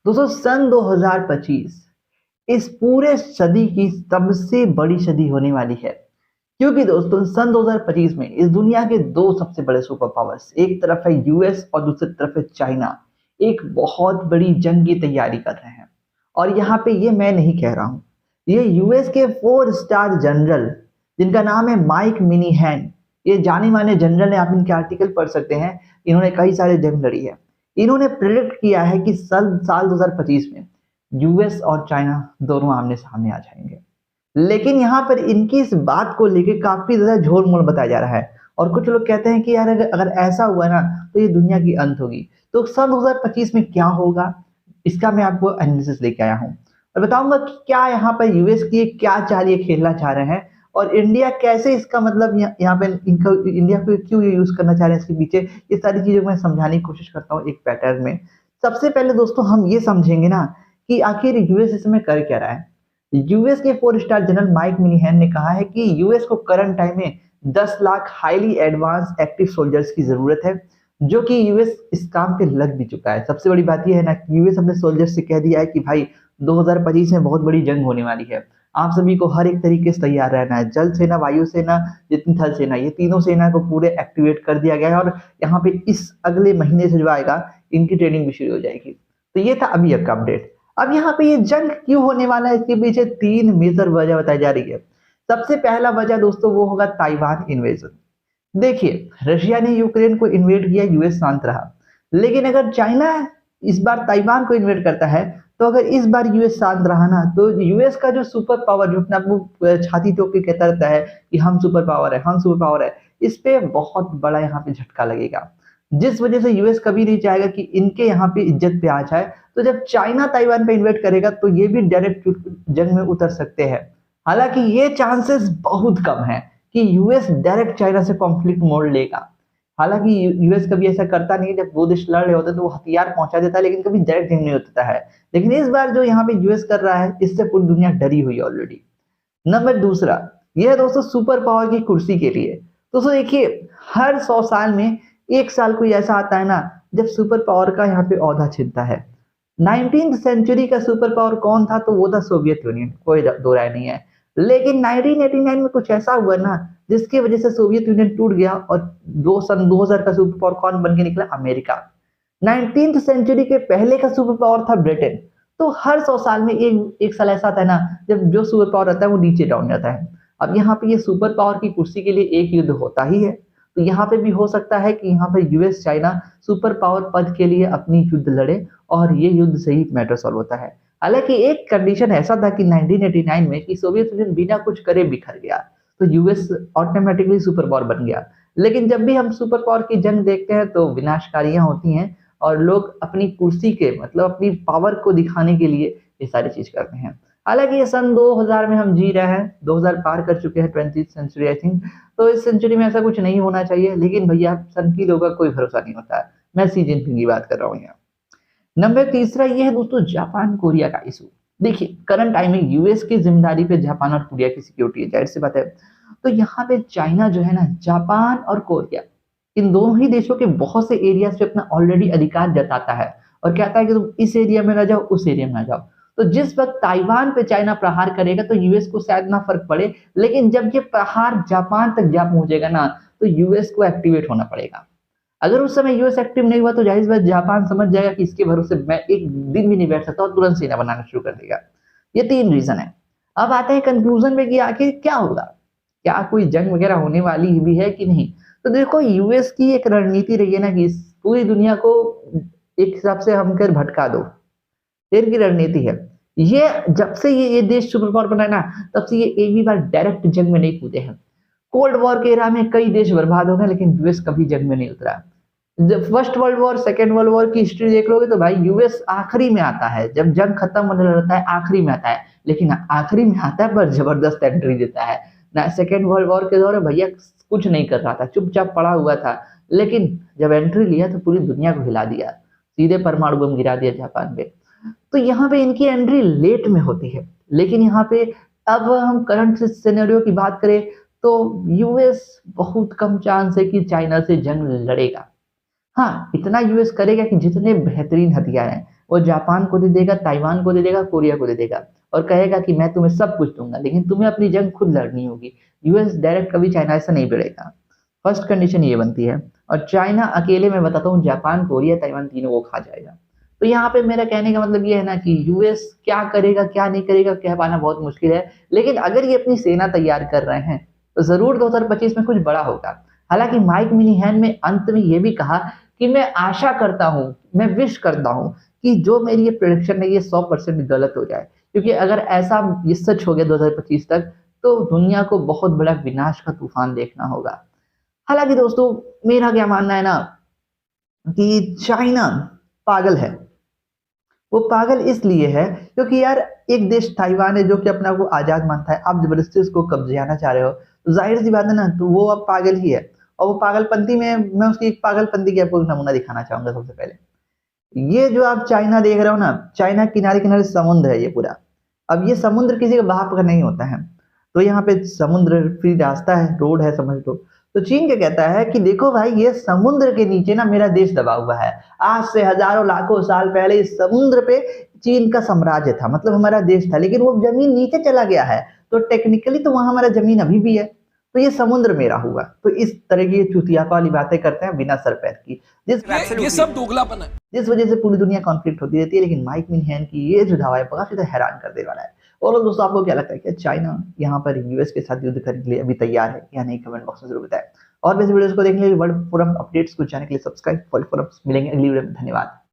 दोस्तों सन 2025 इस पूरे सदी की सबसे बड़ी सदी होने वाली है, क्योंकि दोस्तों सन 2025 में इस दुनिया के दो सबसे बड़े सुपर पावर्स, एक तरफ है यूएस और दूसरी तरफ है चाइना, एक बहुत बड़ी जंग की तैयारी कर रहे हैं। और यहाँ पे ये मैं नहीं कह रहा हूँ, ये यूएस के 4 स्टार जनरल जिनका नाम है माइक मिनीहैन, ये जाने माने जनरल है, आप इनके आर्टिकल पढ़ सकते हैं। इन्होंने कई सारे जंग लड़ी है। इन्होंने प्रेडिक्ट किया है कि साल 2025 में यूएस और चाइना दोनों आमने सामने आ जाएंगे। लेकिन यहाँ पर इनकी इस बात को लेके काफी ज्यादा झोल मोल बताया जा रहा है। और कुछ लोग कहते हैं कि यार अगर ऐसा हुआ ना तो ये दुनिया की अंत होगी। तो सन 2025 में क्या होगा, इसका मैं आपको एनालिसिस लेके आया हूँ और बताऊंगा कि क्या यहाँ पर यूएस की क्या चाल ये खेलना चाह रहे हैं और इंडिया कैसे इसका मतलब यहाँ पे इनका इंडिया को क्यों ये यूज करना चाह रहे हैं, इसके पीछे ये सारी चीजों को मैं समझाने की कोशिश करता हूँ एक पैटर्न में। सबसे पहले दोस्तों हम ये समझेंगे ना कि आखिर यूएस इसमें कर क्या रहा है। यूएस के 4 स्टार जनरल माइक मिनीहैन ने कहा है कि यूएस को करंट टाइम में 10 lakh highly advance active soldiers की जरूरत है, जो कि यूएस इस काम पे लग भी चुका है। सबसे बड़ी बात यह है ना कि यूएस अपने सोल्जर्स से कह दिया है कि भाई 2025 में बहुत बड़ी जंग होने वाली है, आप सभी को हर एक तरीके से तैयार रहना है। जल सेना, वायु सेना, जितनी थल सेना, ये तीनों सेना को पूरे एक्टिवेट कर दिया गया है और यहाँ पे इस अगले महीने से जो आएगा इनकी ट्रेनिंग भी शुरू हो जाएगी। तो ये था अभी का अपडेट। अब यहाँ पे ये जंग क्यों होने वाला है, इसके पीछे 3 मेजर वजह बताई जा रही है। सबसे पहला वजह दोस्तों वो होगा ताइवान इन्वेजन। देखिए, रशिया ने यूक्रेन को इन्वेड किया, यूएस शांत रहा। लेकिन अगर चाइना इस बार ताइवान को इन्वेड करता है, तो अगर इस बार यूएस शांत रहा ना, तो यूएस का जो सुपर पावर, जो अपने आप को छाती ठोक के कहता रहता है कि हम सुपर पावर है, हम सुपर पावर है, इस पे बहुत बड़ा यहाँ पे झटका लगेगा। जिस वजह से यूएस कभी नहीं चाहेगा कि इनके यहाँ पे इज्जत पे आ जाए। तो जब चाइना ताइवान पे इन्वेट करेगा तो ये भी डायरेक्ट जंग में उतर सकते हैं। हालांकि ये चांसेस बहुत कम है कि यूएस डायरेक्ट चाइना से कॉन्फ्लिक्ट मोड़ लेगा। हालांकि यूएस कभी ऐसा करता नहीं, जब दो देश लड़ रहे होते तो वो हथियार पहुंचा देता है, लेकिन कभी डायरेक्ट जंग नहीं होता है। लेकिन इस बार जो यहाँ पे यूएस कर रहा है, इससे पूरी दुनिया डरी हुई है ऑलरेडी। नंबर दूसरा, यह है दोस्तों सुपर पावर की कुर्सी के लिए। दोस्तों देखिए, हर 100 साल में एक साल कोई ऐसा आता है ना जब सुपर पावर का यहाँ पे औहदा छिनता है। 19th सेंचुरी का सुपर पावर कौन था, तो वो था सोवियत यूनियन, कोई दो राय नहीं है। लेकिन 1989 में कुछ ऐसा हुआ ना जिसकी वजह से सोवियत यूनियन टूट गया और सन 2000 का सुपर पावर कौन बन के निकला, अमेरिका। 19th सेंचुरी के पहले का सुपर पावर था ब्रिटेन। तो हर 100 साल में एक साल ऐसा आता है ना जब जो सुपर पावर रहता है वो नीचे डाउन जाता है। अब यहाँ पे ये सुपर पावर की कुर्सी के लिए एक युद्ध होता ही है। तो यहाँ पे भी हो सकता है कि यहाँ पे यूएस चाइना सुपर पावर पद के लिए अपनी युद्ध लड़े और ये युद्ध से ही मैटर सॉल्व होता है। हालांकि एक कंडीशन ऐसा था कि 1989 में कि सोवियत यूनियन बिना कुछ करे बिखर गया, तो यूएस ऑटोमेटिकली सुपर पावर बन गया। लेकिन जब भी हम सुपर पावर की जंग देखते हैं तो विनाशकारियां होती हैं और लोग अपनी कुर्सी के मतलब अपनी पावर को दिखाने के लिए ये सारी चीज करते हैं। हालांकि ये सन 2000 में हम जी रहे हैं, 2000 पार कर चुके हैं, 20th सेंचुरी आई थिंक। तो इस सेंचुरी में ऐसा कुछ नहीं होना चाहिए, लेकिन भैया सन की लोगों का कोई भरोसा नहीं होता है। मैं सी जिनपिंग की बात कर रहा हूँ यहाँ। नंबर तीसरा ये है दोस्तों जापान कोरिया का इशू। देखिए, करंट टाइम में यूएस की जिम्मेदारी पे जापान और कोरिया की सिक्योरिटी है, जाहिर सी बात है। तो यहाँ पे चाइना जो है ना, जापान और कोरिया, इन दोनों ही देशों के बहुत से एरियाज पे अपना ऑलरेडी अधिकार जताता है और कहता है कि तुम इस एरिया में ना जाओ, उस एरिया में ना जाओ। तो जिस वक्त ताइवान पे चाइना प्रहार करेगा तो यूएस को शायद ना फर्क पड़े, लेकिन जब ये प्रहार जापान तक जा पहुंचेगा ना तो यूएस को एक्टिवेट होना पड़ेगा। अगर उस समय यूएस एक्टिव नहीं हुआ तो जाहिर सी बात जापान समझ जाएगा कि इसके भरोसे मैं एक दिन भी नहीं बैठ सकता और तुरंत सेना बनाना शुरू कर देगा। ये 3 रीजन है। अब आते हैं कंक्लूजन पे कि आखिर क्या होगा, क्या कोई जंग वगैरह होने वाली भी है कि नहीं। तो देखो, यूएस की एक रणनीति रही है ना कि पूरी दुनिया को एक हिसाब से हम कर भटका दो, इनकी रणनीति है। ये जब से ये देश सुपर पावर बना है ना, तब से ये एक भी बार डायरेक्ट जंग में नहीं कूदे हैं। कोल्ड वॉर के एरा में कई देश बर्बाद हो गए, लेकिन यूएस कभी जंग में नहीं उतरा। जब first world war, second world war की हिस्ट्री देख लोगे तो भाई यूएस आखिरी में आता है, जब जंग खत्म होने लगता है आखिरी में आता है। लेकिन आखिरी में आता है पर जबरदस्त एंट्री देता है ना। सेकेंड वर्ल्ड वॉर के दौरान भैया कुछ नहीं कर रहा था, चुपचाप पड़ा हुआ था, लेकिन जब एंट्री लिया तो पूरी दुनिया को हिला दिया, सीधे परमाणु बम गिरा दिया जापान पे। तो यहाँ पे इनकी एंट्री लेट में होती है। लेकिन यहाँ पे अब हम करंट सिनेरियो की बात करें तो यूएस बहुत कम चांस है कि चाइना से जंग लड़ेगा। हाँ, इतना यूएस करेगा कि जितने बेहतरीन हथियार हैं, वो जापान को दे देगा, ताइवान को दे देगा, कोरिया को दे देगा और कहेगा कि मैं तुम्हें सब कुछ दूंगा, लेकिन तुम्हें अपनी जंग खुद लड़नी होगी। यूएस डायरेक्ट कभी चाइना से नहीं भिड़ेगा। फर्स्ट कंडीशन ये बनती है। और चाइना अकेले मैं बताता हूँ जापान, कोरिया, ताइवान तीनों को खा जाएगा। तो यहाँ पे मेरा कहने का मतलब ये है ना कि यूएस क्या करेगा क्या नहीं करेगा कह पाना बहुत मुश्किल है, लेकिन अगर ये अपनी सेना तैयार कर रहे हैं तो जरूर 2025 में कुछ बड़ा होगा। हालांकि माइक मिनीहैन में अंत में ये भी कहा कि मैं आशा करता हूँ, मैं विश करता हूँ कि जो मेरी ये प्रेडिक्शन है ये 100% गलत हो जाए, क्योंकि अगर ऐसा ये सच हो गया 2025 तक तो दुनिया को बहुत बड़ा विनाश का तूफान देखना होगा। हालांकि दोस्तों मेरा क्या मानना है ना कि चाइना पागल है। वो पागल इसलिए है क्योंकि यार एक देश ताइवान है जो कि अपने आप को आजाद मानता है, आप जबरदस्ती उसको कब्जे आना चाह रहे हो तो जाहिर सी बात है ना, तो वो अब पागल ही है। और वो पागलपंती में मैं उसकी एक पागलपंती की आपको नमूना दिखाना चाहूंगा। सबसे पहले ये जो आप चाइना देख रहे हो ना, चाइना किनारे किनारे समुद्र है ये पूरा। अब ये समुद्र किसी का बाप का नहीं होता है, तो यहाँ पे समुद्र फ्री रास्ता है, रोड है समझ लो। तो चीन क्या कहता है कि देखो भाई ये समुद्र के नीचे ना मेरा देश दबा हुआ है। आज से हजारों लाखों साल पहले इस समुद्र पे चीन का साम्राज्य था, मतलब हमारा देश था, लेकिन वो जमीन नीचे चला गया है। तो टेक्निकली तो वहां हमारा जमीन अभी भी है, तो ये समुद्र मेरा हुआ। तो इस तरह की चुतियापा वाली बातें करते हैं बिना सर पैर की, ये सब दोगलापन है। जिस वजह से पूरी दुनिया कॉन्फ्लिक्ट होती रहती है। लेकिन माइक मिनहैन की ये जो दावा है काफी ज्यादा हैरान कर देने वाला है। और दोस्तों आपको क्या लगता है कि चाइना यहाँ पर यूएस के साथ युद्ध करने के लिए अभी तैयार है या नहीं, कमेंट बॉक्स में जरूर बताएं। और वैसे वीडियोस को देखने के लिए वर्ल्ड फोरम अपडेट्स को जानने के लिए सब्सक्राइब वर्ल्ड फोरम। मिलेंगे अगली वीडियो में, धन्यवाद।